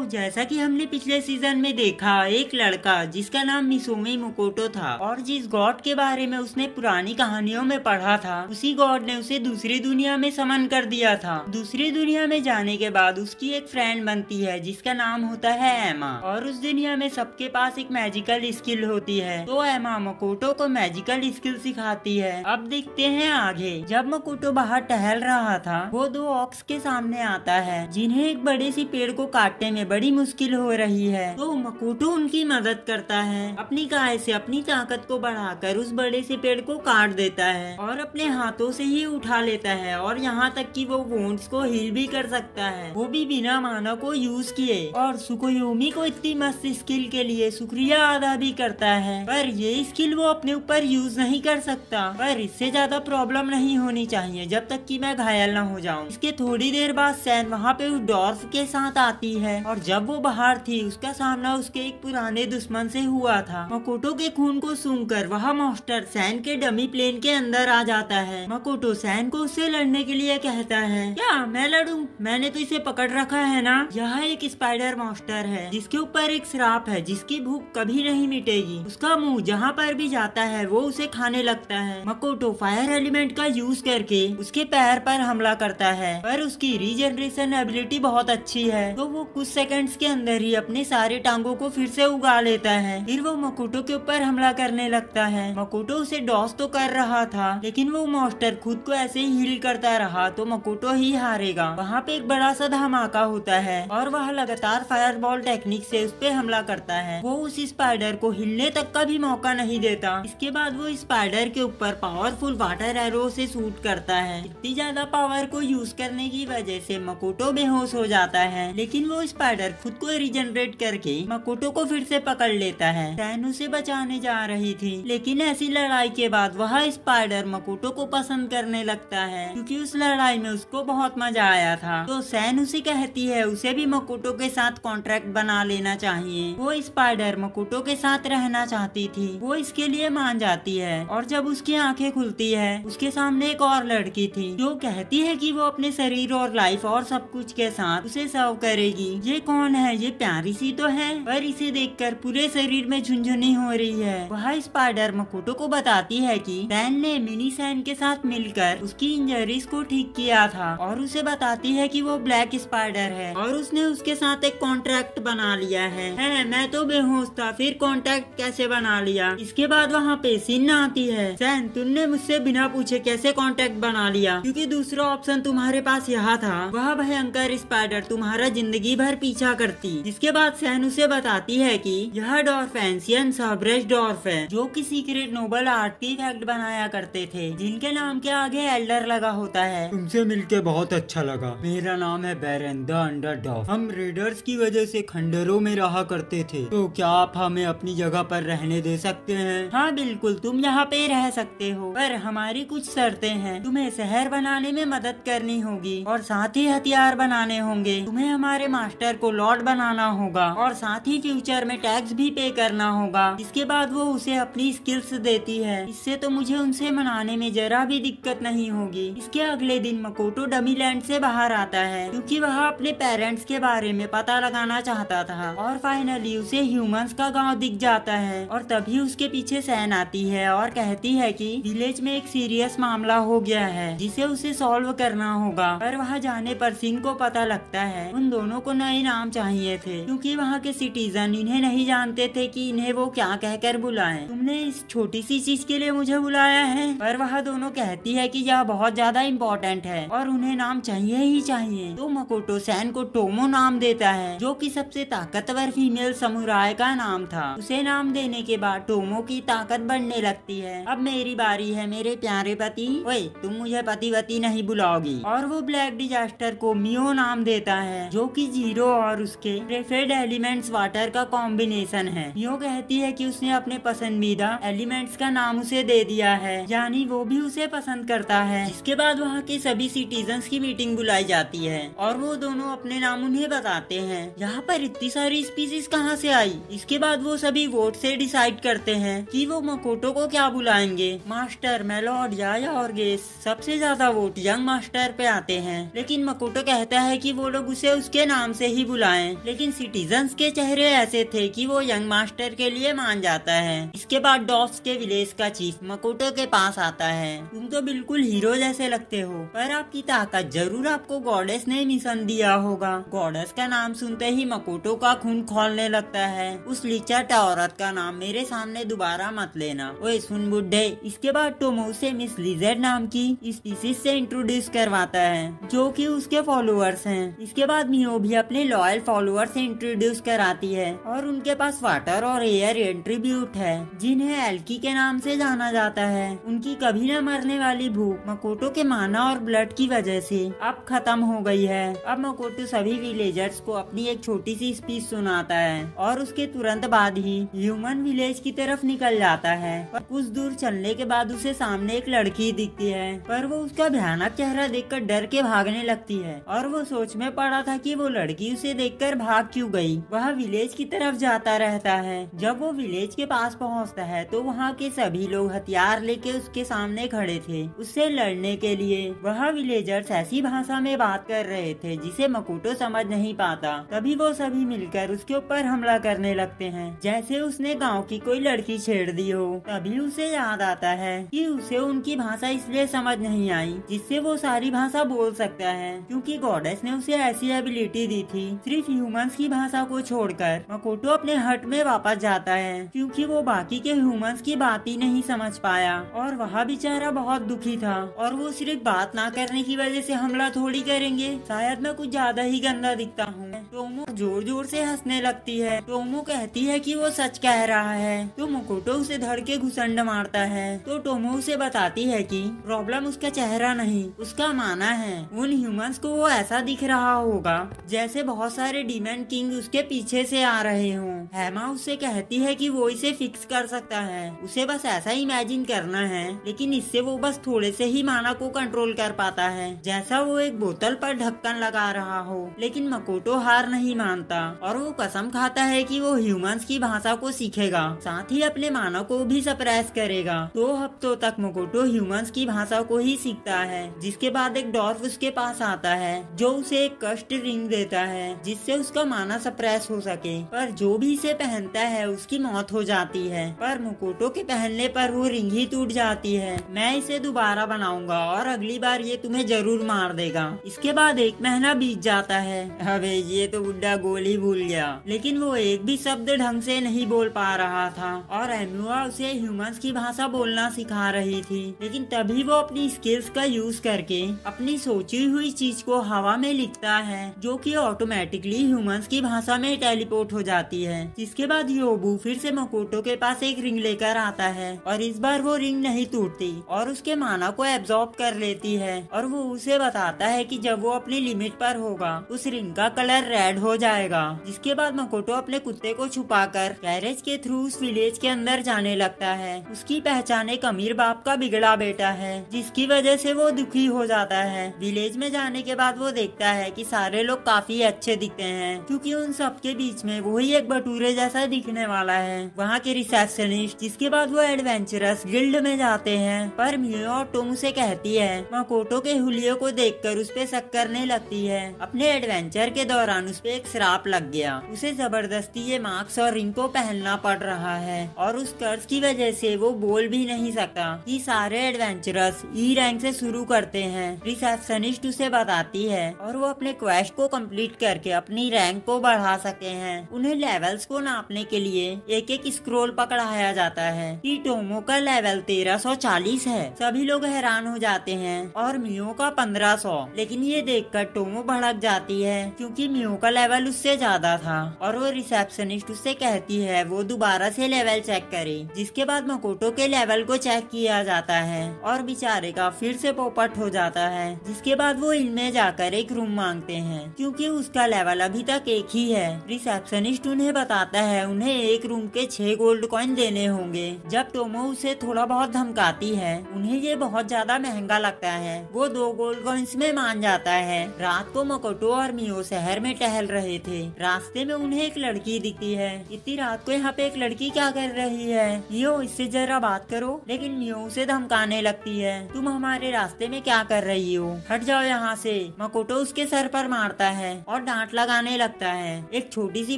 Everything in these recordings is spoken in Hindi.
जैसा कि हमने पिछले सीजन में देखा, एक लड़का जिसका नाम मिसुमी मुकोटो था और जिस गॉड के बारे में उसने पुरानी कहानियों में पढ़ा था, उसी गॉड ने उसे दूसरी दुनिया में समन कर दिया था। दूसरी दुनिया में जाने के बाद उसकी एक फ्रेंड बनती है जिसका नाम होता है एमा, और उस दुनिया में सबके पास एक मैजिकल स्किल होती है। तो एमा मकोटो को मैजिकल स्किल सिखाती है। अब देखते हैं आगे। जब मकोटो बाहर टहल रहा था, वो दो ऑक्स के सामने आता है जिन्हें एक बड़े सी पेड़ को काटने में बड़ी मुश्किल हो रही है। तो मकोटो उनकी मदद करता है, अपनी गाय से अपनी ताकत को बढ़ाकर उस बड़े से पेड़ को काट देता है और अपने हाथों से ही उठा लेता है, और यहाँ तक कि वो वोंड्स को हील भी कर सकता है, वो भी बिना माना को यूज किए। और सुकोयोमी को इतनी मस्त स्किल के लिए शुक्रिया अदा भी करता है, पर ये स्किल वो अपने ऊपर यूज नहीं कर सकता। पर इससे ज्यादा प्रॉब्लम नहीं होनी चाहिए जब तक कि मैं घायल न हो जाऊं। इसके थोड़ी देर बाद सैन वहाँ पे उस डॉर्फ के साथ आती है, और जब वो बाहर थी उसका सामना उसके एक पुराने दुश्मन से हुआ था। मकोटो के खून को सूंघकर वह मॉन्स्टर सैन के डमी प्लेन के अंदर आ जाता है। मकोटो सैन को उससे लड़ने के लिए कहता है, क्या मैं लड़ूं? मैंने तो इसे पकड़ रखा है ना। यह एक स्पाइडर मॉन्स्टर है जिसके ऊपर एक श्राप है जिसकी भूख कभी नहीं मिटेगी। उसका मुंह जहाँ पर भी जाता है वो उसे खाने लगता है। मकोटो फायर एलिमेंट का यूज करके उसके पैर पर हमला करता है, पर उसकी रीजनरेशन एबिलिटी बहुत अच्छी है, तो वो कुछ सेकंड्स के अंदर ही अपने सारे टांगों को फिर से उगा लेता है। फिर वो मकोटो के ऊपर हमला करने लगता है। मकोटो उसे डॉस तो कर रहा था, लेकिन वो मॉन्स्टर खुद को ऐसे ही हील करता रहा, तो मकोटो ही हारेगा। वहाँ पे एक बड़ा सा धमाका होता है और वह लगातार फायरबॉल टेक्निक से उस पे हमला करता है। वो उस स्पाइडर को हिलने तक का भी मौका नहीं देता। इसके बाद वो स्पाइडर के ऊपर पावरफुल वाटर एरो से शूट करता है। इतनी ज्यादा पावर को यूज करने की वजह से मकोटो बेहोश हो जाता है, लेकिन वो स्पाइडर खुद को रिजनरेट करके मकोटो को फिर से पकड़ लेता है। सैन उसे बचाने जा रही थी, लेकिन ऐसी लड़ाई के बाद वह स्पाइडर मकोटो को पसंद करने लगता है, क्योंकि उस लड़ाई में उसको बहुत मजा आया था। तो सैन उसे कहती है उसे भी मकोटो के साथ कॉन्ट्रैक्ट बना लेना चाहिए। वो स्पाइडर मकोटो के साथ रहना चाहती थी, वो इसके लिए मान जाती है। और जब उसकी आंखें खुलती है, उसके सामने एक और लड़की थी जो कहती है कि वो अपने शरीर और लाइफ और सब कुछ के साथ उसे सर्व करेगी। ये कौन है? ये प्यारी सी तो है, पर इसे देखकर पूरे शरीर में झुनझुनी हो रही है। वह स्पाइडर मकोटो को बताती है कि सैन ने मिनी सैन के साथ मिलकर उसकी इंजरीज को ठीक किया था, और उसे बताती है कि वो ब्लैक स्पाइडर है और उसने उसके साथ एक कॉन्ट्रैक्ट बना लिया है। मैं तो बेहोश था, फिर कॉन्ट्रैक्ट कैसे बना लिया? इसके बाद वहाँ पे सीन आती है, सैन तुमने मुझसे बिना पूछे कैसे कॉन्ट्रैक्ट बना लिया? क्योंकि दूसरा ऑप्शन तुम्हारे पास यहाँ था, वह भयंकर स्पाइडर तुम्हारा जिंदगी भर पीछा करती। जिसके बाद सैन उसे बताती है कि यह डॉर्फ एंशियन सबरेज डॉर्फ है, जो कि सीक्रेट नोबल आर्टिफैक्ट बनाया करते थे, जिनके नाम के आगे एल्डर लगा होता है। तुमसे मिलके बहुत अच्छा लगा। मेरा नाम है बैरन द अंडरडॉग। हम रेडर्स की वजह से खंडरों में रहा करते थे, तो क्या आप हमें अपनी जगह पर रहने दे सकते हैं? हाँ बिल्कुल, तुम यहाँ पे रह सकते हो, पर हमारी कुछ शर्तें हैं। तुम्हें शहर बनाने में मदद करनी होगी और साथ ही हथियार बनाने होंगे। तुम्हें हमारे मास्टर को लॉर्ड बनाना होगा और साथ ही फ्यूचर में टैक्स भी पे करना होगा। इसके बाद वो उसे अपनी स्किल्स देती है। इससे तो मुझे उनसे मनाने में जरा भी दिक्कत नहीं होगी। इसके अगले दिन मकोटो डमी लैंड से बाहर आता है, क्योंकि वह अपने पेरेंट्स के बारे में पता लगाना चाहता था, और फाइनली उसे ह्यूमंस का गांव दिख जाता है। और तभी उसके पीछे सैन आती है और कहती है कि विलेज में एक सीरियस मामला हो गया है जिसे उसे सॉल्व करना होगा। पर वहाँ जाने पर सिन को पता लगता है उन दोनों को नए नाम चाहिए थे, क्योंकि वहाँ के सिटीजन इन्हें नहीं जानते थे कि इन्हें वो क्या कहकर बुलाएं। तुमने इस छोटी सी चीज के लिए मुझे बुलाया है? पर वह दोनों कहती है कि यह बहुत ज्यादा इम्पोर्टेंट है और उन्हें नाम चाहिए ही चाहिए। तो मकोटो सैन को टोमो नाम देता है, जो कि सबसे ताकतवर फीमेल समुराय का नाम था। उसे नाम देने के बाद टोमो की ताकत बढ़ने लगती है। अब मेरी बारी है मेरे प्यारे पति। ओए, तुम मुझे पति वती नहीं बुलाओगी। और वो ब्लैक डिजास्टर को मियो नाम देता है, जो कि जीरो और उसके प्रेफर्ड एलिमेंट्स वाटर का कॉम्बिनेशन है। मियो कहती है कि उसने अपने पसंदीदा एलिमेंट्स का नाम उसे दे दिया है, यानी वो भी उसे पसंद करता है। इसके बाद वहाँ के सभी सिटीजन्स की मीटिंग बुलाई जाती है और वो दोनों अपने नाम उन्हें बताते हैं। यहाँ पर इतनी सारी स्पीसीज कहाँ से आई? इसके बाद वो सभी वोट से डिसाइड करते हैं कि वो मकोटो को क्या बुलाएंगे, मास्टर, मेलॉड या ऑर्गेस। सबसे ज्यादा वोट यंग मास्टर पे आते हैं, लेकिन मकोटो कहता है कि वो लोग उसे उसके नाम से ही बुलाएं, लेकिन सिटीजन्स के चेहरे ऐसे थे कि वो यंग मास्टर के लिए मान जाता है। इसके बाद डॉफ्स के विलेज का चीफ मकोटो के पास आता है। तुम तो बिल्कुल हीरो जैसे लगते हो, पर आपकी ताकत जरूर आपको गॉडेस ने मिशन दिया होगा। गॉडेस का नाम सुनते ही मकोटो का खून खौलने लगता है। उस लिचट औरत का नाम मेरे सामने दोबारा मत लेना। ओए सुन बुड्ढे। इसके बाद टोमो से मिस लिजेड नाम की स्पीसीज से इंट्रोड्यूस करवाता है जो कि उसके फॉलोअर्स हैं। इसके बाद मियो भी अपने लॉयल फॉलोअर्स से इंट्रोड्यूस कराती है और उनके पास वाटर और एयर एट्रीब्यूट है जिन्हें एल्की के नाम से जाना जाता है। उनकी कभी न मरने वाली भूख मकोटो के माना और ब्लड की वजह से अब खत्म हो गई है। अब मकोटो सभी विलेजर्स को अपनी एक छोटी सी स्पीच सुनाता है और उसके तुरंत बाद ही ह्यूमन विलेज की तरफ निकल जाता है। और कुछ दूर चलने के बाद उसे सामने एक लड़की दिखती है, पर वो उसका भयानक चेहरा देखकर डर के भागने लगती है और वो सोच में पड़ा था कि वो लड़की उसे देखकर भाग क्यों गई। वह विलेज की तरफ जाता रहता है। जब वो विलेज के पास पहुंचता है तो वहाँ के सभी लोग हथियार लेके उसके सामने खड़े थे उससे लड़ने के लिए। वह विलेजर्स ऐसी भाषा में बात कर रहे थे जिसे मकोटो समझ नहीं पाता। तभी वो सभी मिलकर उसके ऊपर हमला करने लगते हैं जैसे उसने गांव की कोई लड़की छेड़ दी हो। तभी उसे याद आता है कि उसे उनकी भाषा इसलिए समझ नहीं आई जिससे वो सारी भाषा बोल सकता है, क्योंकि गॉडेस ने उसे ऐसी एबिलिटी दी थी। सिर्फ ह्यूमंस की भाषा को छोड़कर मकोटो अपने हट में वापस जाता है क्योंकि वो बाकी के ह्यूमंस की बात ही नहीं समझ पाया और वह बेचारा बहुत दुखी था। और वो सिर्फ बात ना करने की वजह से हमला थोड़ी करेंगे। शायद मैं कुछ ज्यादा ही गंदा दिखता हूँ। टोमो जोर जोर से हंसने लगती है। टोमो कहती है कि वो सच कह रहा है तो मकोटो उसे धड़ के घुसंड मारता है। तो टोमो उसे बताती है कि प्रॉब्लम उसका चेहरा नहीं उसका माना है। उन ह्यूमंस को वो ऐसा दिख रहा होगा जैसे बहुत सारे डीमन किंग उसके पीछे से आ रहे हों। हैमा उससे कहती है कि वो इसे फिक्स कर सकता है, उसे बस ऐसा इमेजिन करना है, लेकिन इससे वो बस थोड़े से ही माना को कंट्रोल कर पाता है जैसा वो एक बोतल पर ढक्कन लगा रहा हो। लेकिन मकोटो हार नहीं मानता और वो कसम खाता है कि वो ह्यूमंस की भाषा को सीखेगा, साथ ही अपने मानव को भी सप्रेस करेगा। 2 हफ्तों तक मकोटो ह्यूमंस की भाषा को ही सीखता है। जिसके बाद एक डॉर्फ उसके पास आता है जो उसे एक कष्ट रिंग देता है जिससे उसका माना सप्रेस हो सके, पर जो भी इसे पहनता है उसकी मौत हो जाती है। पर मकोटो के पहनने पर वो रिंग ही टूट जाती है। मैं इसे दोबारा बनाऊंगा और अगली बार ये तुम्हें जरूर मार देगा। इसके बाद 1 महीना बीत जाता है। अबे ये तो बुड्ढा गोली भूल गया, लेकिन वो एक भी शब्द ढंग से नहीं बोल पा रहा था और एमुआ उसे ह्यूमंस की भाषा बोलना सिखा रही थी। लेकिन तभी वो अपनी स्किल्स का यूज करके अपनी सोची हुई चीज को हवा में लिखता है जो कि ऑटोमेटिकली ह्यूमंस की भाषा में टेलीपोर्ट हो जाती है। जिसके बाद योबू फिर से मकोटो के पास एक रिंग लेकर आता है और इस बार वो रिंग नहीं टूटती और उसके माना को एब्जॉर्ब कर लेती है और वो उसे बताता है कि जब वो अपनी लिमिट पर होगा उस रिंग का कलर रेड हो जाएगा। जिसके बाद मकोटो अपने कुत्ते को छुपाकर कैरेज के थ्रू उस विलेज के अंदर जाने लगता है। उसकी पहचान एक अमीर बाप का बिगड़ा बेटा है जिसकी वजह से वो दुखी हो जाता है। विलेज में जाने के बाद वो देखता है कि सारे लोग काफी अच्छे दिखते हैं क्योंकि उन सबके बीच में वही एक भटूरे जैसा दिखने वाला है, वहाँ के रिसेप्शनिस्ट। जिसके बाद वो एडवेंचरस गिल्ड में जाते हैं, पर मियो और टोम से कहती है मकोटो के हुलियो को देखकर उस पे शक करने लगती है। अपने एडवेंचर के दौरान उस पे एक श्राप लग गया, उसे जबरदस्ती ये मास्क और रिंग को पहनना पड़ रहा है और उस कर्ज की वजह से वो बोल भी नहीं सकता कि सारे एडवेंचरस ई रैंक से शुरू करते हैं। रिसेप्शनिस्ट उसे बताती है और वो अपने क्वेस्ट को कंप्लीट करके अपनी रैंक को बढ़ा सकते हैं। उन्हें लेवल्स को नापने के लिए एक एक स्क्रोल पकड़ाया जाता है कि टोमो का लेवल 1340 है। सभी लोग हैरान हो जाते हैं और मियो का 1500। लेकिन ये देखकर टोमो भड़क जाती है क्योंकि मियो का लेवल उससे ज्यादा था और वो रिसेप्शनिस्ट उससे कहती है वो दोबारा से लेवल चेक करे। जिसके बाद मकोटो के लेवल को चेक किया जाता है और बेचारे का फिर से पोपट हो जाता है। जिसके बाद वो इनमें जाकर एक रूम मांगते हैं क्योंकि उसका लेवल अभी तक एक ही है। रिसेप्शनिस्ट उन्हें बताता है उन्हें एक रूम के 6 गोल्ड कॉइन देने होंगे। जब टोमो उसे थोड़ा बहुत धमकाती है उन्हें ये बहुत ज्यादा महंगा लगता है। वो 2 गोल्ड कॉइन्स में मान जाता है। रात को मकोटो और मियो शहर में टहल रहे थे। रास्ते में उन्हें एक लड़की दिखती है। इतनी रात को यहाँ पे एक लड़की क्या कर रही है? मियो, इससे जरा बात करो। लेकिन मियो उसे धमकाने लगती है, तुम हमारे रास्ते में क्या कर रही हो, हट जाओ यहाँ से। मकोटो उसके सर पर मारता है और डांट लगाने लगता है। एक छोटी सी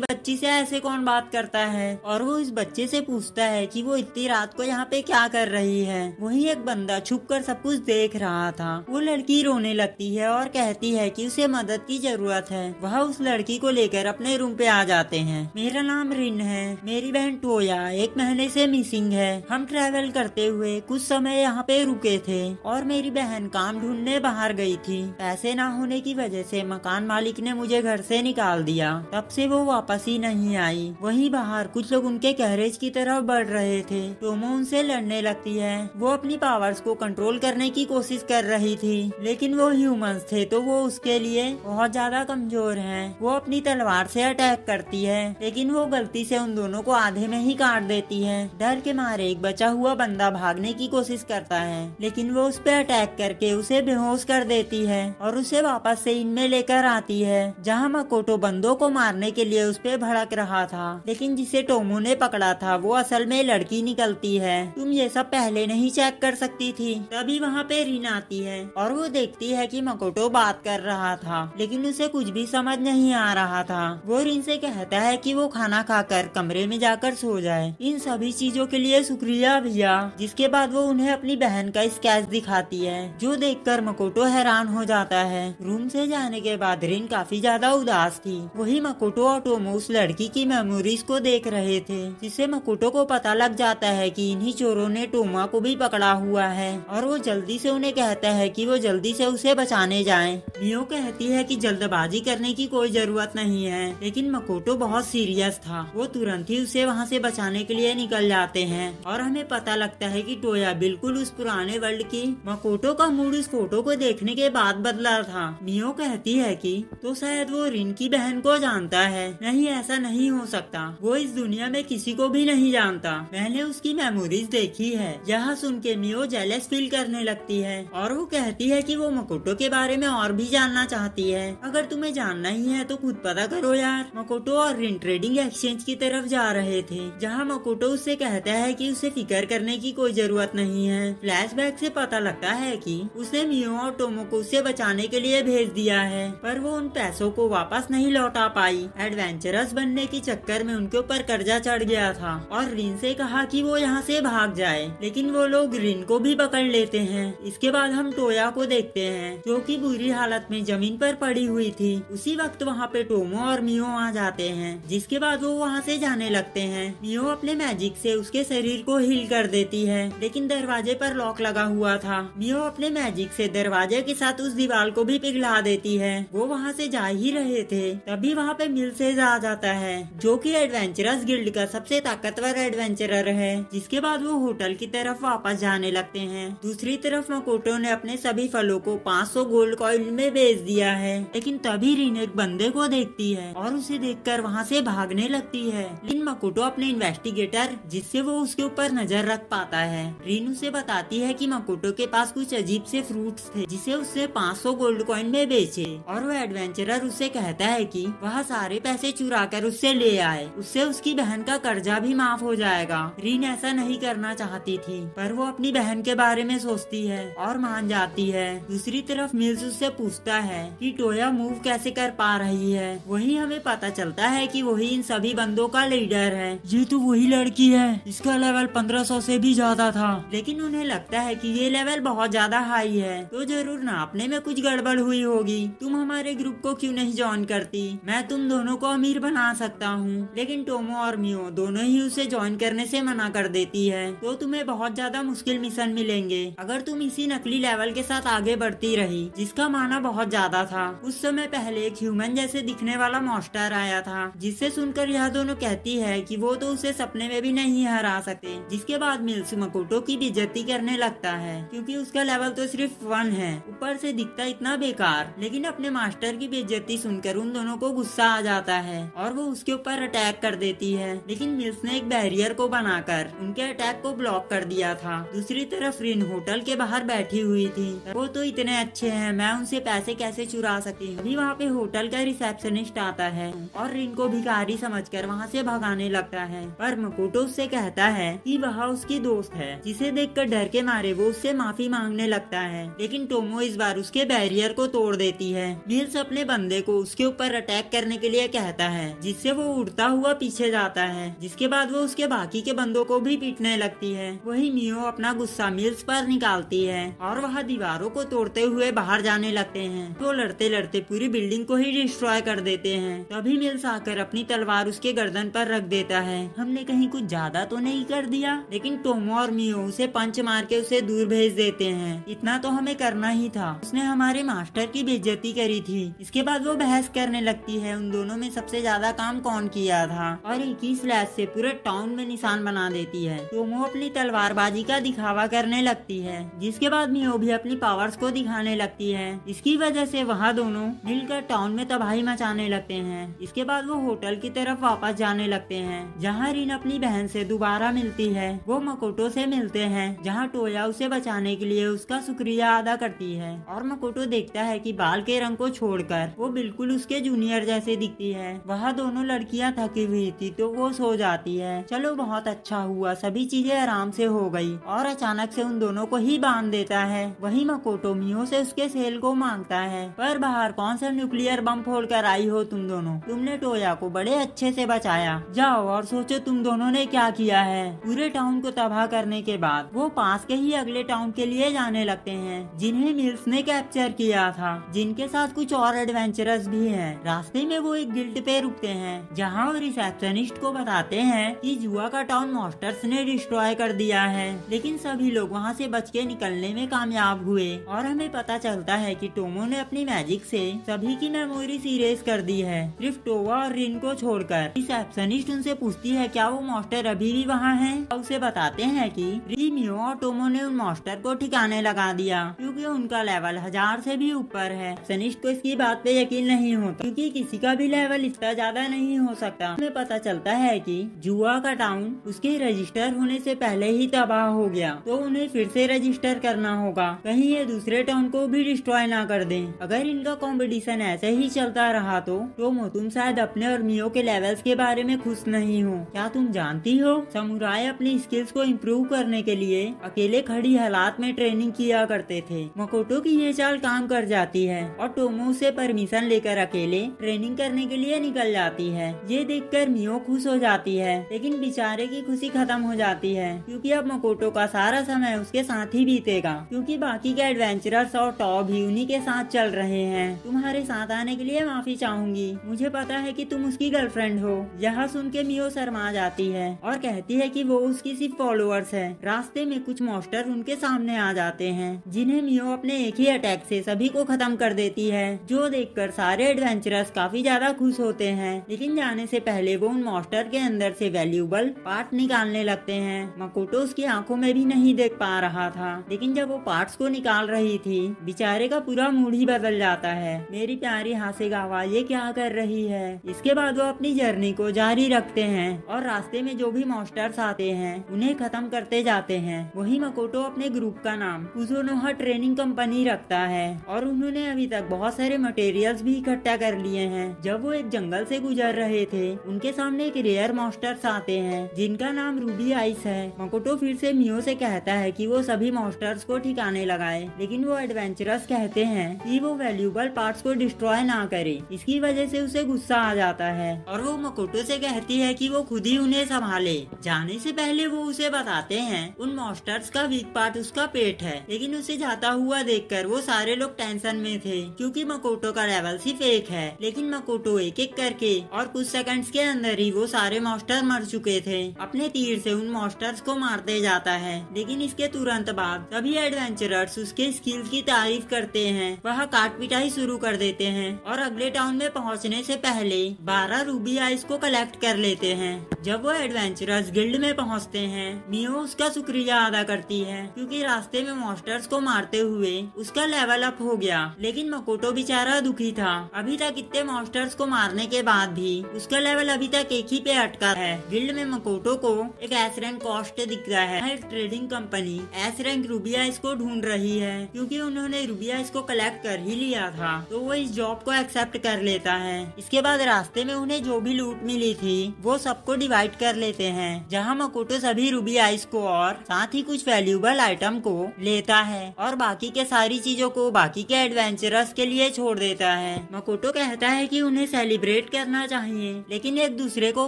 बच्ची से ऐसे कौन बात करता है? और वो इस बच्चे से पूछता है कि वो इतनी रात को यहाँ पे क्या कर रही है। वहीं एक बंदा छुपकर सब कुछ देख रहा था। वो लड़की रोने लगती है और कहती है कि उसे मदद की जरूरत है। वह उस लड़की को लेकर अपने रूम पे आ जाते हैं। मेरा नाम रिन है, मेरी बहन टोया 1 महीने से मिसिंग है। हम ट्रैवल करते हुए कुछ समय यहाँ पे रुके थे और मेरी बहन काम ढूंढने बाहर गई थी। पैसे ना होने की वजह से मकान मालिक ने मुझे घर से निकाल दिया। तब से वो वापस ही नहीं आई। वहीं बाहर कुछ लोग उनके गैरेज की तरफ बढ़ रहे थे। टोमो उनसे लड़ने लगती है। वो अपनी पावर्स को कंट्रोल करने की कोशिश कर रही थी, लेकिन वो ह्यूमंस थे तो वो उसके लिए बहुत ज्यादा कमजोर हैं। वो अपनी तलवार से अटैक करती है, लेकिन वो गलती से उन दोनों को आधे में ही काट देती है। डर के मारे एक बचा हुआ बंदा भागने की कोशिश करता है, लेकिन वो उस पे अटैक करके उसे बेहोश कर देती है और उसे वापस से इनमें लेकर आती है, जहाँ मकोटो बंदों को मारने के लिए उस पे भड़क रहा था। लेकिन जिसे टोमो ने पकड़ा था वो असल में लड़की निकलती है। तुम ये सब पहले नहीं चेक कर सकती थी? तभी वहाँ पे रिन आती है और वो देखती है कि मकोटो बात कर रहा था, लेकिन उसे कुछ भी समझ नहीं आ रहा था। वो रिन से कहता है कि वो खाना खाकर कमरे में जाकर सो जाए। इन सभी चीजों के लिए शुक्रिया भैया। जिसके बाद वो उन्हें अपनी बहन का स्केच दिखाती है, जो देखकर मकोटो हैरान हो जाता है। रूम से जाने के बाद रिन काफी ज्यादा उदास थी। वही मकोटो और टोमो उस लड़की की मेमोरीज को देख रहे थे, जिससे मकोटो को पता लग जाता है कि इन्हीं चोरों ने टोमा को भी पकड़ा हुआ है। और वो जल्दी से उन्हें कहता है कि वो जल्दी से उसे बचाने जाएं। मियो कहती है कि जल्दबाजी करने की कोई जरूरत नहीं है, लेकिन मकोटो बहुत सीरियस था। वो तुरंत ही उसे वहाँ से बचाने के लिए निकल जाते हैं और हमें पता लगता है कि टोया बिल्कुल उस पुराने वर्ल्ड की। मकोटो का मूड इस फोटो को देखने के बाद बदला था। मियो कहती है कि तो शायद वो रिन की बहन को जानता है। नहीं, ऐसा नहीं हो सकता। वो इस दुनिया में किसी को भी नहीं जानता। मैंने उसकी मेमोरीज देखी है। यह सुन के मियो जेलस फील करने लगती है और वो कहती है कि वो मकोटो के बारे में और भी जानना चाहती है। अगर तुम्हें जानना ही है तो खुद पता करो यार। मकोटो और रिन ट्रेडिंग एक्सचेंज की तरफ जा रहे थे, जहाँ मकोटो उससे कहता है कि उसे फिक्र करने की कोई जरूरत नहीं है। फ्लैशबैक से पता लगता है कि उसने मियो और टोमो को उसे बचाने के लिए भेज दिया है, पर वो उन पैसों को वापस नहीं लौटा पाई। एडवेंचरस बनने के चक्कर में उनके ऊपर कर्जा चढ़ गया था और रिन से कहा कि वो यहाँ से भाग जाए, लेकिन वो लोग रिन को भी पकड़ लेते हैं। इसके बाद हम टोया को देखते हैं, जो कि बुरी हालत में जमीन पर पड़ी हुई थी। उसी वक्त वहाँ पे टोमो और मियो आ जाते हैं, जिसके बाद वो वहाँ से जाने लगते हैं। मियो अपने मैजिक से उसके शरीर को हील कर देती है, लेकिन दरवाजे पर लॉक लगा हुआ था। मियो अपने मैजिक से दरवाजे के साथ उस दीवार को भी पिघला देती है। वो वहाँ से जा ही रहे थे, तभी वहाँ पे मिल्सेज आ जाता है, जो कि एडवेंचरस गिल्ड का सबसे ताकतवर एडवेंचरर है। जिसके बाद वो होटल की तरफ वापस जाने लगते हैं। दूसरी तरफ मकोटो ने अपने सभी फलों को 500 गोल्ड कॉइन में बेच दिया है, लेकिन तभी रिन एक बंदे को देखती है और उसे देखकर वहाँ से भागने लगती है। लेकिन मकोटो अपने इन्वेस्टिगेटर, जिससे वो उसके ऊपर नजर रख पाता है, रिन उसे बताती है कि मकोटो के पास कुछ अजीब से फ्रूट्स थे, जिसे उसने 500 गोल्ड कॉइन में बेचे। और वो एडवेंचरर उससे कहता है कि वह सारे पैसे चुरा कर उससे ले आए, उससे उसकी बहन का कर्जा भी माफ हो जाएगा। रिन ऐसा नहीं करना चाहती थी, पर वो अपनी बहन के बारे में सोचती है और मान जाती है। दूसरी तरफ मिल्स उससे पूछता है कि टोया मूव कैसे कर पा रही है। वहीं हमें पता चलता है कि वही इन सभी बंदों का लीडर है। ये तो वही लड़की है, इसका लेवल 1500 से भी ज्यादा था। लेकिन उन्हें लगता है कि ये लेवल बहुत ज्यादा हाई है, तो जरूर नापने में कुछ गड़बड़ हुई होगी। तुम हमारे ग्रुप को क्यों नहीं ज्वाइन करती? मैं तुम दोनों को अमीर बना सकता हूँ। लेकिन टोमो और मियो दोनों ही उसे ज्वाइन करने से मना कर देती है। तो तुम्हें बहुत ज्यादा मुश्किल मिशन मिलेंगे अगर तुम इसी नकली लेवल के साथ आगे बढ़ती रही, जिसका माना बहुत ज्यादा था। उस समय पहले एक ह्यूमन जैसे दिखने वाला मॉन्स्टर आया था, जिससे सुनकर यह दोनों कहती है कि वो तो उसे सपने में भी नहीं हरा सकते। जिसके बाद मिल्स मकोटो की बेइज्जती करने लगता है, क्योंकि उसका लेवल तो सिर्फ 1 है, ऊपर से दिखता इतना बेकार। लेकिन अपने मास्टर की बेइज्जती सुनकर उन दोनों को गुस्सा आ जाता है और वो उसके ऊपर अटैक कर देती है। लेकिन मिल्स ने एक बैरियर को बनाकर उनके अटैक को ब्लॉक कर दिया था। दूसरी तरफ रिन होटल के बाहर बैठी हुई थी। वो तो इतने अच्छे हैं, मैं उनसे पैसे कैसे चुरा सकती हूँ। अभी वहाँ पे होटल का रिसेप्शनिस्ट आता है और रिन को भिखारी समझकर वहाँ से भगाने लगता है, पर मकोटो उससे कहता है कि वह उसकी दोस्त है, जिसे देखकर डर के मारे वो उससे माफी मांगने लगता है। लेकिन टोमो इस बार उसके बैरियर को तोड़ देती है। मिल्स अपने बंदे को उसके ऊपर अटैक करने के लिए कहता है, जिससे वो उड़ता हुआ पीछे जाता है, जिसके बाद वो उसके बाकी के बंदों को भी पीटने लगती है। वही मियो अपना गुस्सा मिल्स पर निकालती है और वह दीवारों को तोड़ते हुए बाहर जाने लगते हैं। तो लड़ते लड़ते पूरी बिल्डिंग को ही डिस्ट्रॉय कर देते हैं। तभी मिल्स आकर अपनी तलवार उसके गर्दन पर रख देता है। हमने कहीं कुछ ज्यादा तो नहीं कर दिया? लेकिन टोमो और मियो उसे पंच मार के उसे दूर भेज देते हैं। इतना तो हमें करना ही था, उसने हमारे मास्टर की बेइज्जती करी थी। इसके बाद वो बहस करने लगती है उन दोनों में सबसे ज्यादा काम कौन किया था, और एक ही स्लैश से पूरे टाउन में निशान बना देती है। टोमो अपनी तलवारबाजी का दिखावा करने लगती है, जिसके बाद मियो भी अपनी पावर्स को दिखाने लगती है। इसकी वजह से वहाँ दोनों मिलकर टाउन में तबाही मचाने लगते हैं। इसके बाद वो होटल की तरफ वापस जाने लगते हैं, जहाँ रिन अपनी बहन से दोबारा मिलती है। वो मकोटो से मिलते हैं, जहाँ टोया उसे बचाने के लिए उसका शुक्रिया अदा करती है, और मकोटो देखता है कि बाल के रंग को छोड़कर वो बिल्कुल उसके जूनियर जैसे दिखती है। वह दोनों लड़कियां थकी हुई थी तो वो सो जाती है। चलो बहुत अच्छा हुआ, सभी चीजें आराम से हो गई, और अचानक से उन दोनों को ही बांध देता है। वही मकोटो मियो से उसके सेल को मांगता है, पर बाहर कौन सा न्यूक्लियर बम फोड़कर आई हो तुम दोनों? तुमने टोया को बड़े अच्छे से बचाया, जाओ और सोचो तुम दोनों ने क्या किया है। पूरे टाउन को तबाह करने के बाद वो पास के ही अगले टाउन के लिए जाने लगते हैं, जिन्हें मिल्स ने कैप्चर किया था, जिनके साथ कुछ और एडवेंचरस भी हैं। रास्ते में वो एक गिल्ड पे रुकते हैं, जहाँ वो रिसेप्शनिस्ट को बताते हैं कि जुआ का टाउन मॉन्स्टर्स ने डिस्ट्रॉय कर दिया है। लेकिन सभी लोग वहाँ से बच के निकलने में कामयाब हुए, और हमें पता चलता है कि टोमो ने अपनी मैजिक से सभी की मेमोरीज इरेज कर दी है, सिर्फ टोवा और रिन को छोड़कर। रिसेप्शनिस्ट उनसे पूछती है क्या वो मॉन्स्टर अभी भी वहाँ हैं? उसे बताते हैं कि मियो और टोमो ने उन मॉन्स्टर को ठिकाने लगा दिया, क्योंकि उनका लेवल 1000 से भी ऊपर है। सनिस्ट को इसकी बात पे यकीन नहीं होता, क्योंकि किसी का भी लेवल इतना ज्यादा नहीं हो सकता। हमें पता चलता है कि जुआ का टाउन उसके रजिस्टर होने से पहले ही तबाह हो गया, तो उन्हें फिर से रजिस्टर करना होगा, कहीं ये दूसरे टाउन को भी डिस्ट्रॉय ना कर दें। अगर इनका कंपटीशन ऐसे ही चलता रहा तो टोमो तुम शायद अपने और मियो के लेवल्स के बारे में खुश नहीं हो। क्या तुम जानती हो समुराई अपनी स्किल्स को इम्प्रूव करने के लिए अकेले खड़ी हालात में ट्रेनिंग किया करते थे। मकोटो की ये चाल काम कर जाती है और टोमो से परमिशन लेकर अकेले ट्रेनिंग करने के लिए निकल जाती है। ये देखकर मियो खुश हो जाती है, लेकिन बेचारे की खुशी खत्म हो जाती है, क्योंकि अब मकोटो का सारा समय उसके साथ ही बीतेगा, क्योंकि बाकी के एडवेंचरर्स और टॉप भी उन्हीं के साथ चल रहे हैं। तुम्हारे साथ आने के लिए माफी चाहूंगी, मुझे पता है कि तुम उसकी गर्लफ्रेंड हो। यह सुन के मियो शर्मा जाती है और कहती है कि वो उसकी सिर्फ फॉलोअर्स है। रास्ते में कुछ मॉन्स्टर उनके सामने आ जाते हैं, जिन्हें मियो अपने एक ही अटैक से सभी को खत्म कर देती है, जो देखकर सारे एडवेंचरर्स काफी ज्यादा खुश होते हैं। लेकिन जाने से पहले वो उन मॉन्स्टर के अंदर से वैल्यूएबल पार्ट निकालने लगते हैं। मकोटो उसकी आंखों में भी नहीं देख पा रहा था, लेकिन जब वो पार्ट्स को निकाल रही थी, बेचारे का पूरा मूड ही बदल जाता है। मेरी प्यारी हासेगावा ये क्या कर रही है? इसके बाद वो अपनी जर्नी को जारी रखते हैं और रास्ते में जो भी मॉन्स्टर्स आते हैं उन्हें खत्म करते जाते हैं। वही मकोटो अपने ग्रुप का नाम कुजोनोहा ट्रेनिंग कंपनी रखता है, और उन्होंने अभी तक बहुत सारे मटेरियल्स भी इकट्ठा कर लिए हैं। जब वो एक जंगल से गुजर रहे थे, उनके सामने एक रेयर मॉन्स्टर्स आते हैं, जिनका नाम रूबी आइस है। मकोटो फिर से मियो से कहता है कि वो सभी मॉन्स्टर्स को ठिकाने लगाए, लेकिन वो एडवेंचरस कहते हैं कि वो वैल्यूएबल पार्ट्स को डिस्ट्रॉय ना करे। इसकी वजह से उसे गुस्सा आ जाता है, और वो मकोटो से कहती है कि वो खुद ही उन्हें संभाले। जाने से पहले वो उसे बताते हैं उन मॉन्स्टर्स का वीक पार्ट उसका पेट है, लेकिन उसे जाता हुआ देखकर वो सारे लोग टेंशन में थे, क्योंकि मकोटो का लेवल सिर्फ 1 है। लेकिन मकोटो एक एक करके और कुछ सेकंड्स के अंदर ही वो सारे मॉन्स्टर मर चुके थे। अपने तीर से उन मॉन्स्टर्स को मारते जाता है, लेकिन इसके तुरंत बाद सभी एडवेंचरर्स उसके स्किल्स की तारीफ करते हैं। वह काट पिटाई शुरू कर देते हैं और अगले टाउन में पहुंचने से पहले 12 रूबी आइस को कलेक्ट कर लेते हैं। जब वो एडवेंचरर्स गिल्ड में पहुंचते हैं, मियो उसका शुक्रिया अदा करती है, क्योंकि रास्ते में मॉन्स्टर्स को मारते हुए उसका लेवल अप हो गया। लेकिन मकोटो बेचारा दुखी था, अभी तक इतने मॉन्स्टर्स को मारने के बाद भी उसका लेवल अभी तक एक ही पे अटका है। गिल्ड में मकोटो को एक एस रैंक कॉस्ट दिखता है। Trading company S rank Ruby ice को ढूंढ रही है, क्योंकि उन्होंने रूबी आइस को कलेक्ट कर ही लिया था, तो वो इस जॉब को एक्सेप्ट कर लेता है। इसके बाद रास्ते में उन्हें जो भी लूट मिली थी वो सबको डिवाइड कर लेते हैं, जहाँ मकोटो सभी रूबी आइस को और साथ ही कुछ वैल्यूएबल आइटम को लेता है और बाकी के सारी चीजों को बाकी के एडवेंचरर्स के लिए छोड़ देता है। मकोटो कहता है कि उन्हें सेलिब्रेट करना चाहिए, लेकिन एक दूसरे को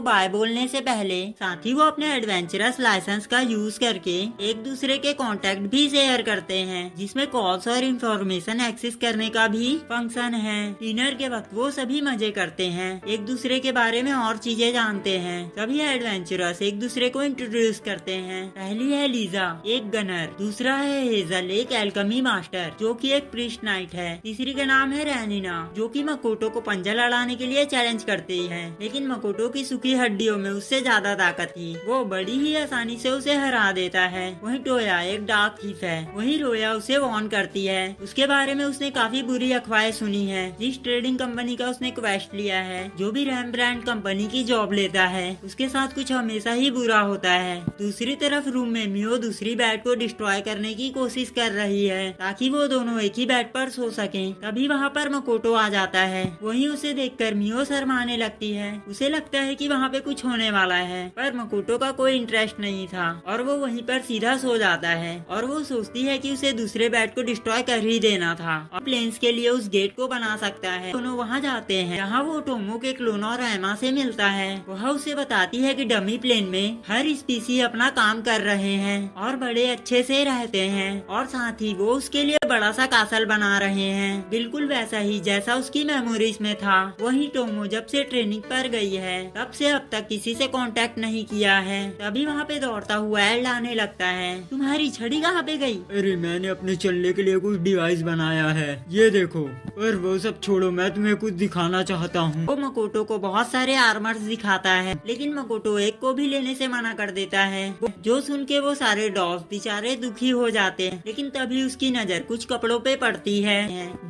बाय बोलने से पहले साथ ही वो अपने एडवेंचरस लाइसेंस का यूज करके एक दूसरे के कॉन्टेक्ट भी शेयर करते हैं, जिसमें कॉल्स और इंफॉर्मेशन एक्सेस करने का भी फंक्शन है। डिनर के वक्त वो सभी मजे करते हैं, एक दूसरे के बारे में और चीजें जानते हैं। सभी एडवेंचरर्स एक दूसरे को इंट्रोड्यूस करते हैं। पहली है लीजा, एक गनर। दूसरा है हेजल, एक एल्केमी मास्टर जो कि एक प्रीस्ट नाइट है। तीसरी का नाम है रैनिना, जो कि मकोटो को पंजा लड़ाने के लिए चैलेंज करती है, लेकिन मकोटो की सूखी हड्डियों में उससे ज्यादा ताकत थी। वो बड़ी ही आसानी से उसे हरा देता है। वहीं टोया एक डार्क थीफ है। वहीं रोया उसे वार्न करती है। उसके बारे में उसने काफी बुरी अफवाहें सुनी है। जिस ट्रेडिंग कंपनी का उसने क्वेस्ट लिया है, जो भी रैम्ब्रांड कंपनी की जॉब लेता है, उसके साथ कुछ हमेशा ही बुरा होता है। दूसरी तरफ रूम में मियो दूसरी बेड को डिस्ट्रॉय करने की कोशिश कर रही है ताकि वो दोनों एक ही बेड पर सो सकें। तभी वहाँ पर मकोटो आ जाता है। वहीं उसे देखकर मियो शर्माने लगती है। उसे लगता है कि वहाँ पे कुछ होने वाला है, पर मकोटो का कोई इंटरेस्ट नहीं था और वो वहीं पर सीधा सो जाता है। और वो सोचती है कि उसे दूसरे बेड को डिस्ट्रॉय कर ही देना था और प्लेन्स के लिए उस गेट को बना सकता है। दोनों वहाँ जाते हैं, जहाँ वो टोमो के क्लोन और एमा से मिलता है। वह उसे बताती है कि डमी प्लेन में हर स्पीसी अपना काम कर रहे हैं और बड़े अच्छे से रहते हैं, और साथ ही वो उसके लिए बड़ा सा कासल बना रहे हैं, बिल्कुल वैसा ही जैसा उसकी मेमोरीज में था। वही टोमो जब से ट्रेनिंग पर गई है तब से अब तक किसी से कांटेक्ट नहीं किया है। तभी वहाँ पे दौड़ता हुआ एल्ड आने लगता है। तुम्हारी छड़ी कहाँ पे गई? अरे मैंने अपने चलने के लिए कुछ डिवाइस बनाया है, ये देखो। और वो सब छोड़ो, मैं तुम्हें कुछ दिखाना चाहता हूँ। वो मकोटो को बहुत सारे आर्मर्स दिखाता है, लेकिन मकोटो एक को भी लेने से मना कर देता है। जो सुन के वो सारे डॉग्स बेचारे दुखी हो जाते हैं। लेकिन तभी उसकी नजर कुछ कपड़ों पे पड़ती है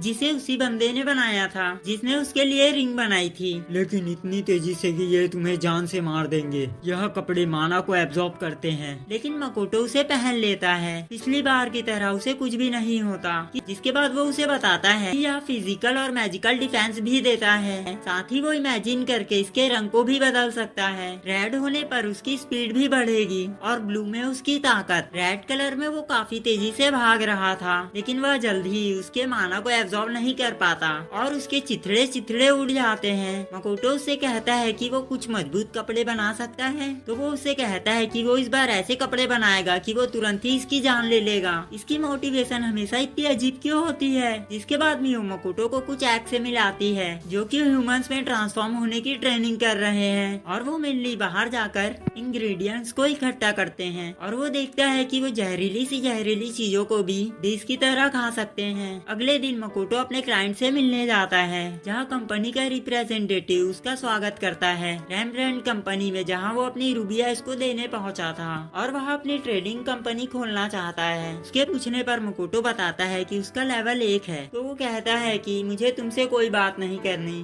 जिसे उसी बंदे ने बनाया था जिसने उसके लिए रिंग बनाई थी, लेकिन इतनी तेजी से कि ये तुम्हें जान से मार देंगे। यह कपड़े माना को एब्जॉर्ब करते हैं। लेकिन मकोटो उसे पहन लेता है। पिछली बार की तरह उसे कुछ भी नहीं होता, जिसके बाद वो उसे बताता है कि यह फिजिकल और मैजिकल डिफेंस भी देता है। साथ ही वो इमेजिन करके इसके रंग को भी बदल सकता है। रेड होने पर उसकी स्पीड भी बढ़ेगी और ब्लू में उसकी ताकत। रेड कलर में वो काफी तेजी से भाग रहा था, लेकिन वह जल्द ही उसके माना को एब्जॉर्ब नहीं कर पाता और उसके चिथड़े चिथड़े उड़ जाते हैं। मकोटो उससे कहता है कि वो कुछ मजबूत कपड़े बना सकता है, तो वो उससे कहता है कि वो इस बार ऐसे कपड़े बनाएगा कि वो तुरंत ही इसकी जान ले लेगा। इसकी मोटिवेशन हमेशा इतनी अजीब क्यों होती है? जिसके बाद मियो मकोटो को कुछ एक्ट से मिलाती है जो कि ह्यूमंस में ट्रांसफॉर्म होने की ट्रेनिंग कर रहे हैं, और वो मेनली बाहर जाकर इंग्रेडिएंट्स को इकट्ठा करते हैं। और वो देखता है कि वो जहरीली चीजों को भी डिश की तरह खा सकते हैं। अगले दिन मकोटो अपने क्लाइंट से मिलने जाता है, जहाँ कंपनी का रिप्रेजेंटेटिव उसका स्वागत करता है रैम्ब्रांड कंपनी में, जहाँ वो अपनी रूबी आइस को देने पहुँचा था और वह अपनी ट्रेडिंग कंपनी खोलना चाहता है। उसके पूछने पर मकोटो बताता है कि उसका लेवल 1 है। तो वो कहता है कि मुझे तुमसे कोई बात नहीं करनी,